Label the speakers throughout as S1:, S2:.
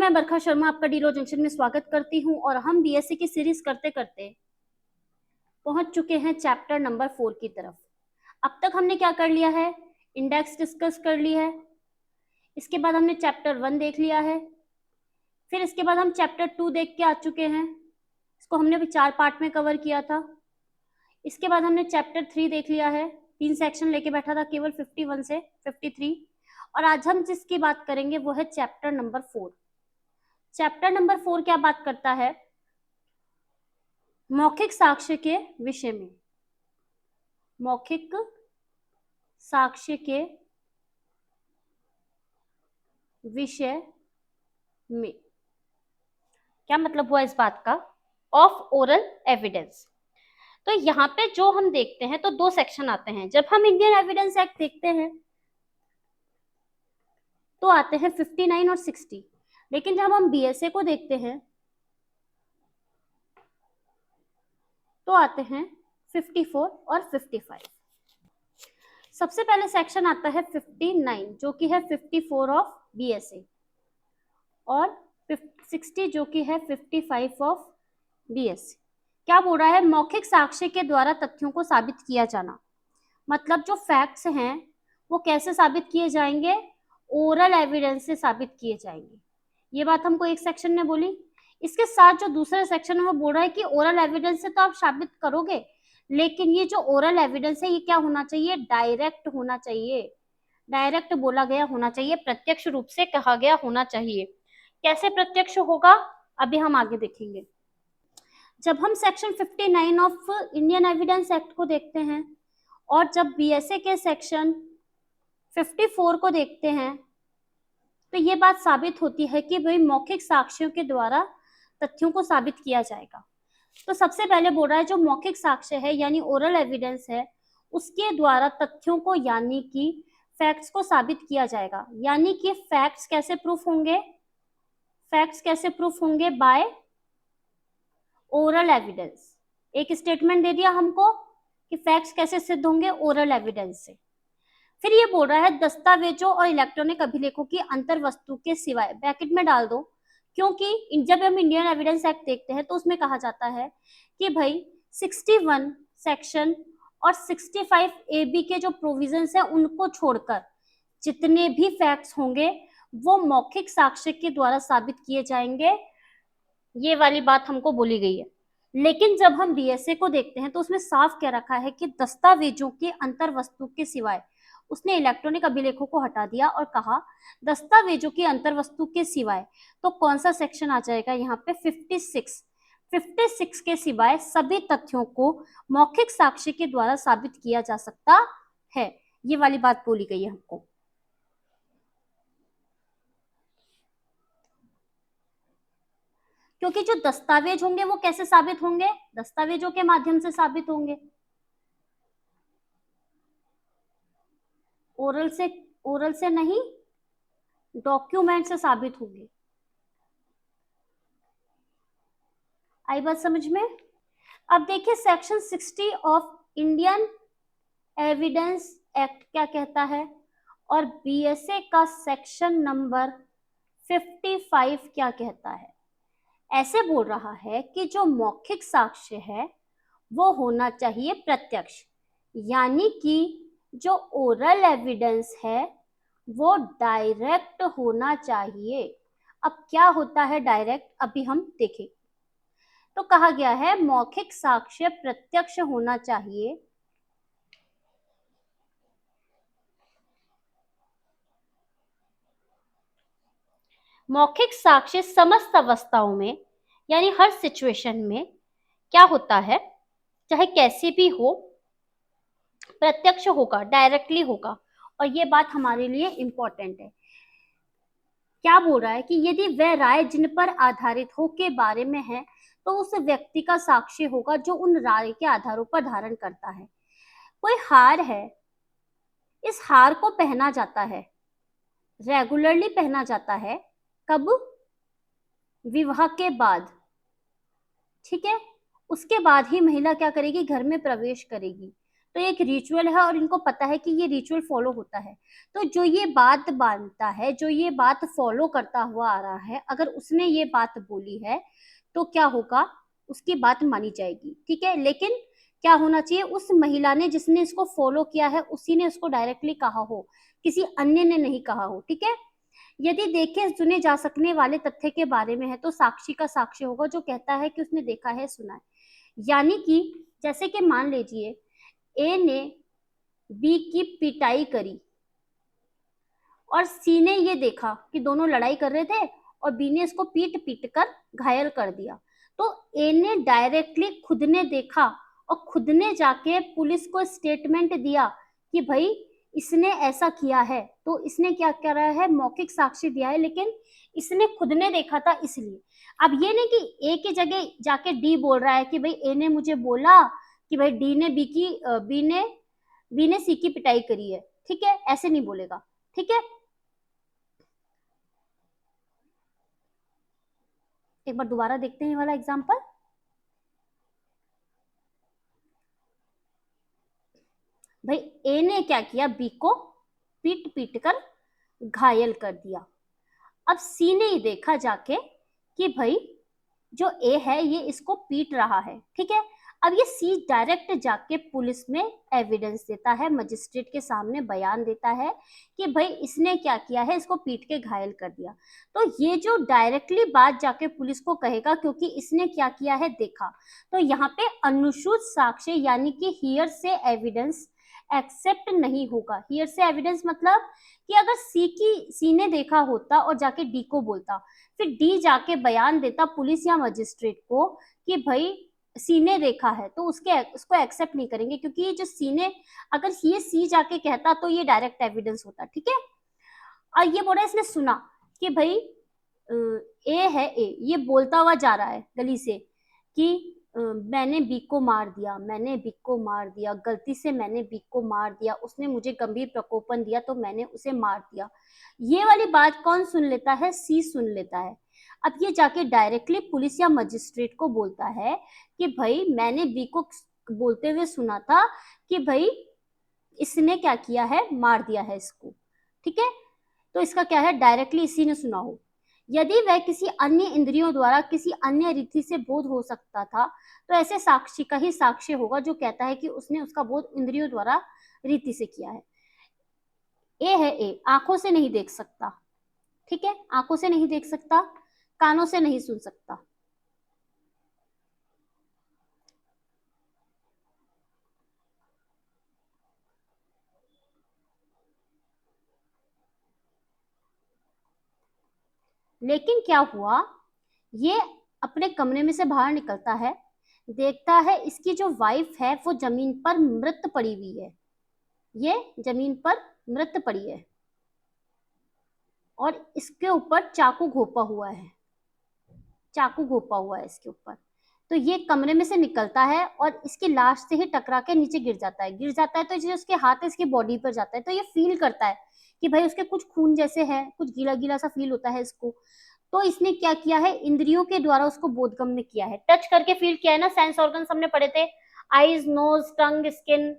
S1: मैं बरखा शर्मा आपका डीलो जंक्शन में स्वागत करती हूं और हम बीएससी की सीरीज करते करते पहुंच चुके हैं चैप्टर नंबर 4 की तरफ। अब तक हमने क्या कर लिया है, इंडेक्स डिस्कस कर ली है, इसके बाद हमने चैप्टर 1 देख लिया है, फिर इसके बाद हम चैप्टर 2 देख के आ चुके हैं, इसको हमने अभी 4 पार्ट में कवर किया था। इसके बाद हमने चैप्टर 3 देख लिया है, 3 सेक्शन लेके बैठा था केवल 51 से 53, और आज हम जिसकी बात करेंगे वो है चैप्टर नंबर 4। चैप्टर नंबर 4 क्या बात करता है, मौखिक साक्ष्य के विषय में। मौखिक साक्ष्य के विषय में क्या मतलब हुआ इस बात का, ऑफ ओरल एविडेंस। तो यहाँ पे जो हम देखते हैं तो 2 सेक्शन आते हैं। जब हम इंडियन एविडेंस एक्ट देखते हैं तो आते हैं 59 और 60, लेकिन जब हम बीएसए को देखते हैं तो आते हैं 54 और 55। सबसे पहले सेक्शन आता है 59 जो कि है 54 ऑफ बीएसए, और 60 जो कि है 55 ऑफ बीएसए। क्या बोल रहा है, मौखिक साक्ष्य के द्वारा तथ्यों को साबित किया जाना। मतलब जो फैक्ट्स हैं वो कैसे साबित किए जाएंगे, ओरल एविडेंस से साबित किए जाएंगे। ये बात हमको एक सेक्शन ने बोली। इसके साथ जो दूसरा सेक्शन है वो बोल रहा है कि ओरल एविडेंस से तो आप साबित करोगे, लेकिन ये जो ओरल एविडेंस है ये क्या होना चाहिए, डायरेक्ट होना चाहिए। डायरेक्ट बोला गया होना चाहिए, प्रत्यक्ष रूप से कहा गया होना चाहिए। कैसे प्रत्यक्ष होगा अभी हम आगे देखेंगे। जब हम section 59 of Indian evidence act को देखते हैं और जब बीएसए के सेक्शन 54 को देखते हैं तो ये बात साबित होती है कि भाई मौखिक साक्ष्यों के द्वारा तथ्यों को साबित किया जाएगा। तो सबसे पहले बोल रहा है जो मौखिक साक्ष्य है यानी ओरल एविडेंस है उसके द्वारा तथ्यों को यानी कि फैक्ट्स को साबित किया जाएगा। यानी कि फैक्ट्स कैसे प्रूफ होंगे, फैक्ट्स कैसे प्रूफ होंगे, बाय ओरल एविडेंस। एक स्टेटमेंट दे दिया हमको कि फैक्ट्स कैसे सिद्ध होंगे, ओरल एविडेंस से। फिर ये बोल रहा है दस्तावेजों और इलेक्ट्रॉनिक अभिलेखों की अंतर वस्तु के सिवाय, ब्रैकेट में डाल दो क्योंकि जब हम इंडियन एविडेंस एक्ट देखते हैं तो उसमें कहा जाता है कि भाई 61 सेक्शन और 65 AB के जो प्रोविजंस है उनको छोड़कर जितने भी फैक्ट्स होंगे वो मौखिक साक्ष्य के द्वारा साबित किए जाएंगे। ये वाली बात हमको बोली गई है। लेकिन जब हम बीएसए को देखते हैं तो उसमें साफ कह रखा है कि दस्तावेजों के अंतर वस्तु के सिवाय, उसने इलेक्ट्रॉनिक अभिलेखों को हटा दिया और कहा दस्तावेजों की अंतर वस्तु के सिवाय। तो कौन सा सेक्शन आ जाएगा यहाँ पे, 56 के सिवाय सभी तथ्यों को मौखिक साक्ष्य के द्वारा साबित किया जा सकता है। ये वाली बात बोली गई है हमको। क्योंकि जो दस्तावेज होंगे वो कैसे साबित होंगे, दस्तावेजों के माध्यम से साबित होंगे, ओरल से नहीं, डॉक्यूमेंट से साबित होंगे। आई बात समझ में। अब देखिए section 60 of Indian evidence act क्या कहता है और बीएसए का सेक्शन नंबर 55 क्या कहता है। ऐसे बोल रहा है कि जो मौखिक साक्ष्य है वो होना चाहिए प्रत्यक्ष, यानी कि जो ओरल एविडेंस है वो डायरेक्ट होना चाहिए। अब क्या होता है डायरेक्ट, अभी हम देखें। तो कहा गया है मौखिक साक्ष्य प्रत्यक्ष होना चाहिए, मौखिक साक्ष्य समस्त अवस्थाओं में यानी हर सिचुएशन में क्या होता है, चाहे कैसे भी हो, प्रत्यक्ष होगा, डायरेक्टली होगा। और ये बात हमारे लिए इंपॉर्टेंट है। क्या बोल रहा है कि यदि वह राय जिन पर आधारित हो के बारे में है तो उस व्यक्ति का साक्ष्य होगा जो उन राय के आधारों पर धारण करता है। कोई हार है, इस हार को पहना जाता है, रेगुलरली पहना जाता है, कब, विवाह के बाद, ठीक है। उसके बाद ही महिला क्या करेगी, घर में प्रवेश करेगी। तो एक रिचुअल है और इनको पता है कि ये रिचुअल फॉलो होता है। तो जो ये बात मानता है, जो ये बात फॉलो करता हुआ आ रहा है, अगर उसने ये बात बोली है तो क्या होगा, उसकी बात मानी जाएगी, ठीक है। लेकिन क्या होना चाहिए, उस महिला ने जिसने इसको फॉलो किया है उसी ने उसको डायरेक्टली कहा हो, किसी अन्य ने नहीं कहा हो, ठीक है। यदि देखे सुने जा सकने वाले तथ्य के बारे में है तो साक्षी का साक्ष्य होगा, जो कहता है कि उसने देखा है, सुना है। यानी कि जैसे कि मान लीजिए ए ने बी की पिटाई करी और सी ने ये देखा कि दोनों लड़ाई कर रहे थे और बी ने इसको पीट पीट कर घायल कर दिया। तो ए ने डायरेक्टली खुद ने देखा और खुद ने जाके पुलिस को स्टेटमेंट दिया कि भाई इसने ऐसा किया है। तो इसने क्या करा है, मौखिक साक्ष्य दिया है, लेकिन इसने खुद ने देखा था इसलिए। अब ये नहीं कि ए की जगह जाके डी बोल रहा है कि भाई ए ने मुझे बोला कि भाई डी ने बी ने सी की पिटाई करी है, ठीक है, ऐसे नहीं बोलेगा, ठीक है। एक बार दोबारा देखते हैं ये वाला एग्जांपल। भाई ए ने क्या किया, बी को पीट पीट कर घायल कर दिया। अब सी ने ही देखा जाके कि भाई जो ए है ये इसको पीट रहा है, ठीक है। अब ये सी डायरेक्ट जाके पुलिस में एविडेंस देता है, मजिस्ट्रेट के सामने बयान देता है कि भाई इसने क्या किया है, इसको पीट के घायल कर दिया। तो ये जो डायरेक्टली बात जाके पुलिस को कहेगा क्योंकि इसने क्या किया है देखा। तो यहाँ पे अनुश्रुत साक्ष्य यानी कि हियर से एविडेंस एक्सेप्ट नहीं होगा। हियर से एविडेंस मतलब कि अगर सी ने देखा होता और जाके डी को बोलता, फिर डी जाके बयान देता पुलिस या मजिस्ट्रेट को कि भाई सी ने देखा है, तो उसको एक्सेप्ट नहीं करेंगे, क्योंकि ये जो सी ने, अगर ये सी जाके कहता तो ये डायरेक्ट एविडेंस होता, ठीक है। और ये बोल रहा है इसने सुना कि भाई ए है, ए ये बोलता हुआ जा रहा है गली से कि मैंने बी को मार दिया, मैंने बी को मार दिया, गलती से मैंने बी को मार दिया, उसने मुझे गंभीर प्रकोपन दिया तो मैंने उसे मार दिया। ये वाली बात कौन सुन लेता है, सी सुन लेता है। अब ये जाके डायरेक्टली पुलिस या मजिस्ट्रेट को बोलता है कि भाई मैंने बी को बोलते हुए सुना था कि भाई इसने क्या किया है, मार दिया है इसको, ठीक है। तो इसका क्या है, डायरेक्टली इसी ने सुना हो। यदि वह किसी अन्य इंद्रियों द्वारा किसी अन्य रीति से बोध हो सकता था तो ऐसे साक्षी का ही साक्ष्य होगा जो कहता है कि उसने उसका बोध इंद्रियों द्वारा रीति से किया है। ए है, ए आंखों से नहीं देख सकता, ठीक है, आंखों से नहीं देख सकता, कानों से नहीं सुन सकता। लेकिन क्या हुआ, ये अपने कमरे में से बाहर निकलता है, देखता है इसकी जो वाइफ है वो जमीन पर मृत पड़ी हुई है, ये जमीन पर मृत पड़ी है और इसके ऊपर चाकू घोपा हुआ है, चाकू घोपा हुआ है इसके ऊपर। तो ये कमरे में से निकलता है और इसकी लाश से ही टकरा के नीचे गिर जाता है, गिर जाता है तो जो उसके हाथ है इसकी बॉडी पर जाता है, तो ये फील करता है कि भाई उसके कुछ खून जैसे है, कुछ गीला गीला सा फील होता है इसको। तो इसने क्या किया है, इंद्रियों के द्वारा उसको बोधगम्य किया है, टच करके फील किया है ना, सेंस ऑर्गन हमने पढ़े थे, आईज, नोज, टंग, स्किन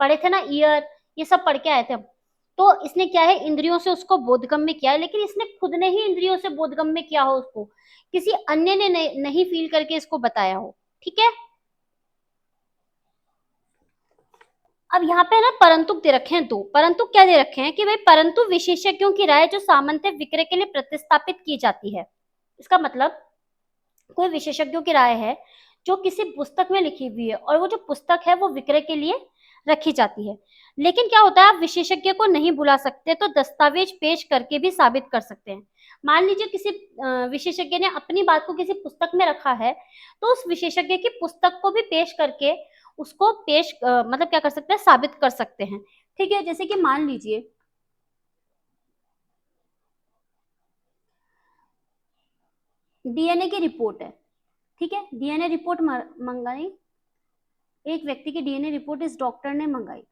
S1: पढ़े थे ना, ईयर, ये सब पढ़ के आए थे हम। तो इसने क्या है, इंद्रियों से उसको बोधगम्य किया है, लेकिन इसने खुद ने ही इंद्रियों से बोधगम्य किया हो उसको, किसी अन्य ने नहीं फील करके इसको बताया हो, ठीक है। अब यहाँ पे ना परंतु दे रखे हैं दो, परंतु क्या दे रखे हैं कि भाई परंतु विशेषज्ञों की राय जो सामान्य विक्रय के लिए प्रतिस्थापित की जाती है। इसका मतलब कोई विशेषज्ञों की राय है जो किसी पुस्तक में लिखी हुई है और वो जो पुस्तक है वो विक्रय के लिए रखी जाती है। लेकिन क्या होता है, आप विशेषज्ञ को नहीं बुला सकते तो दस्तावेज पेश करके भी साबित कर सकते हैं। मान लीजिए किसी विशेषज्ञ ने अपनी बात को किसी पुस्तक में रखा है, तो उस विशेषज्ञ की पुस्तक को भी पेश करके उसको मतलब क्या कर सकते हैं, साबित कर सकते हैं, ठीक है। जैसे कि मान लीजिए डीएनए की रिपोर्ट है, ठीक है, डीएनए रिपोर्ट मंगाई, एक व्यक्ति की डीएनए रिपोर्ट इस डॉक्टर ने मंगाई,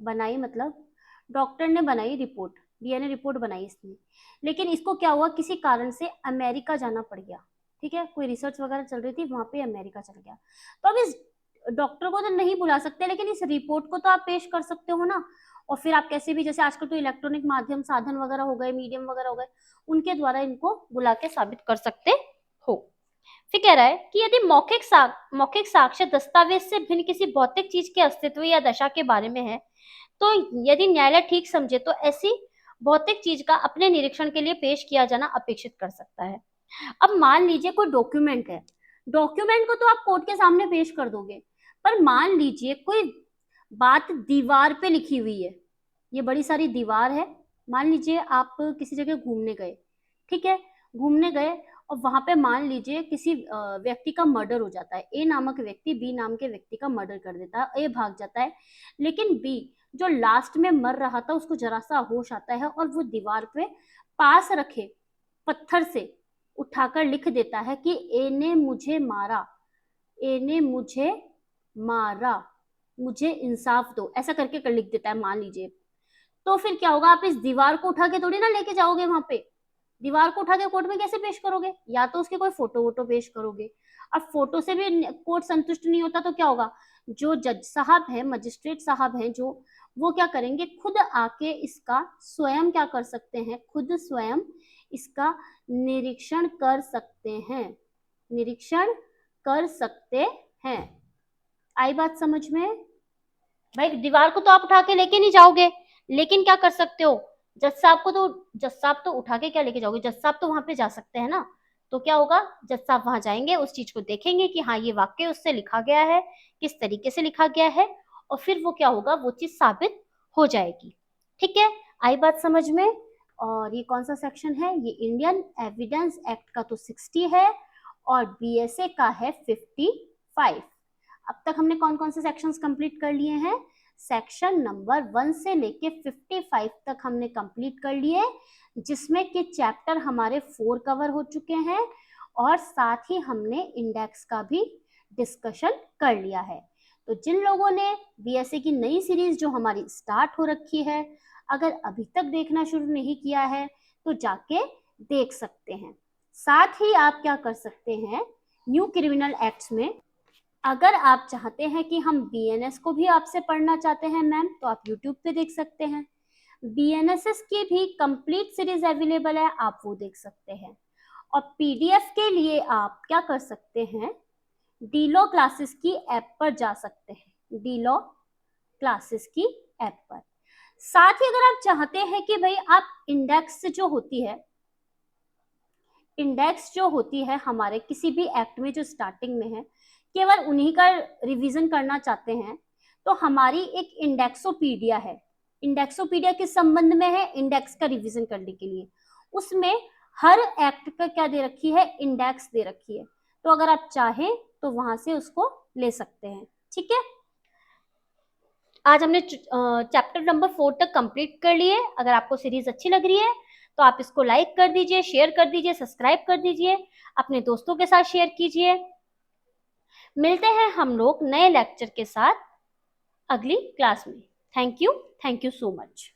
S1: बनाई मतलब डॉक्टर ने बनाई रिपोर्ट, डीएनए रिपोर्ट बनाई इसने, लेकिन इसको क्या हुआ, किसी कारण से अमेरिका जाना पड़ गया, ठीक है, कोई रिसर्च वगैरह चल रही थी वहां पे, अमेरिका चल गया। तो अब इस डॉक्टर को तो नहीं बुला सकते, लेकिन इस रिपोर्ट को तो आप पेश कर सकते हो ना। और फिर आप कैसे भी, जैसे आजकल तो इलेक्ट्रॉनिक माध्यम साधन वगैरह हो गए, मीडियम वगैरह हो गए, उनके द्वारा इनको बुला के साबित कर सकते हो। फिर कह रहा है कि यदि मौखिक साक्ष्य दस्तावेज से भिन्न किसी भौतिक चीज के अस्तित्व या दशा के बारे में है, तो यदि न्यायालय ठीक समझे तो ऐसी भौतिक चीज का अपने निरीक्षण के लिए पेश किया जाना अपेक्षित कर सकता है। अब मान लीजिए कोई डॉक्यूमेंट है, डॉक्यूमेंट को तो आप कोर्ट के सामने पेश कर दोगे, पर मान लीजिए कोई बात दीवार पे लिखी हुई है, ये बड़ी सारी दीवार है, मान लीजिए आप किसी जगह घूमने गए, ठीक है, घूमने गए और वहां पे मान लीजिए किसी व्यक्ति का मर्डर हो जाता है, ए नामक व्यक्ति बी नाम के व्यक्ति का मर्डर कर देता है, ए भाग जाता है, लेकिन बी जो लास्ट में मर रहा था उसको जरा सा होश आता है और वो दीवार पे पास रखे पत्थर से उठाकर लिख देता है कि ए ने मुझे मारा, ए ने मुझे मारा, मुझे इंसाफ दो, ऐसा करके कर लिख देता है मान लीजिए। तो फिर क्या होगा, आप इस दीवार को उठा के थोड़ी ना लेके जाओगे वहां पे, दीवार को उठा के कोर्ट में कैसे पेश करोगे, या तो उसके कोई फोटो वोटो पेश करोगे। अब फोटो से भी कोर्ट संतुष्ट नहीं होता तो क्या होगा, जो जज साहब है, मजिस्ट्रेट साहब हैं जो, वो क्या करेंगे, खुद आके इसका स्वयं क्या कर सकते हैं, खुद स्वयं इसका निरीक्षण कर सकते हैं, निरीक्षण कर सकते हैं। आई बात समझ में? भाई दीवार को तो आप उठा के लेके नहीं जाओगे, लेकिन क्या कर सकते हो, जज साहब तो उठा के क्या लेके जाओगे, जज साहब तो वहां पे जा सकते हैं ना। तो क्या होगा, जज साहब वहां जाएंगे, उस चीज को देखेंगे कि हाँ ये वाक्य उससे लिखा गया है, किस तरीके से लिखा गया है, और फिर वो क्या होगा, वो चीज साबित हो जाएगी। ठीक है, आई बात समझ में? और ये कौन सा सेक्शन है, ये इंडियन एविडेंस एक्ट का तो 60 है और बीएसए का है 55। अब तक हमने कौन कौन से सेक्शंस कंप्लीट कर लिए हैं, सेक्शन नंबर 1 से लेके 55 तक हमने कंप्लीट कर लिए, जिसमें कि चैप्टर हमारे 4 कवर हो चुके हैं और साथ ही हमने इंडेक्स का भी डिस्कशन कर लिया है। तो जिन लोगों ने बीएसए की नई सीरीज जो हमारी स्टार्ट हो रखी है, अगर अभी तक देखना शुरू नहीं किया है तो जाके देख सकते हैं। साथ ही आप क्या कर सकते हैं, न्यू क्रिमिनल एक्ट्स में अगर आप चाहते हैं कि हम बीएनएस को भी आपसे पढ़ना चाहते हैं मैम, तो आप यूट्यूब पे देख सकते हैं, बीएनएसएस की भी कंप्लीट सीरीज अवेलेबल है, आप वो देख सकते हैं। और पीडीएफ के लिए आप क्या कर सकते हैं, डीलो क्लासेस की ऐप पर जा सकते हैं, डीलो क्लासेस की ऐप पर। साथ ही अगर आप चाहते हैं कि भाई आप इंडेक्स जो होती है हमारे किसी भी एक्ट में जो स्टार्टिंग में है, केवल उन्हीं का रिवीजन करना चाहते हैं, तो हमारी एक इंडेक्सोपीडिया है। इंडेक्सोपीडिया किस संबंध में है, इंडेक्स का रिवीजन करने के लिए। उसमें हर एक्ट का क्या दे रखी है, इंडेक्स दे रखी है, तो अगर आप चाहें तो वहां से उसको ले सकते हैं। ठीक है, आज हमने चैप्टर नंबर 4 तक कंप्लीट कर लिए। अगर आपको सीरीज अच्छी लग रही है तो आप इसको लाइक कर दीजिए, शेयर कर दीजिए, सब्सक्राइब कर दीजिए, अपने दोस्तों के साथ शेयर कीजिए। मिलते हैं हम लोग नए लेक्चर के साथ अगली क्लास में। Thank you so much.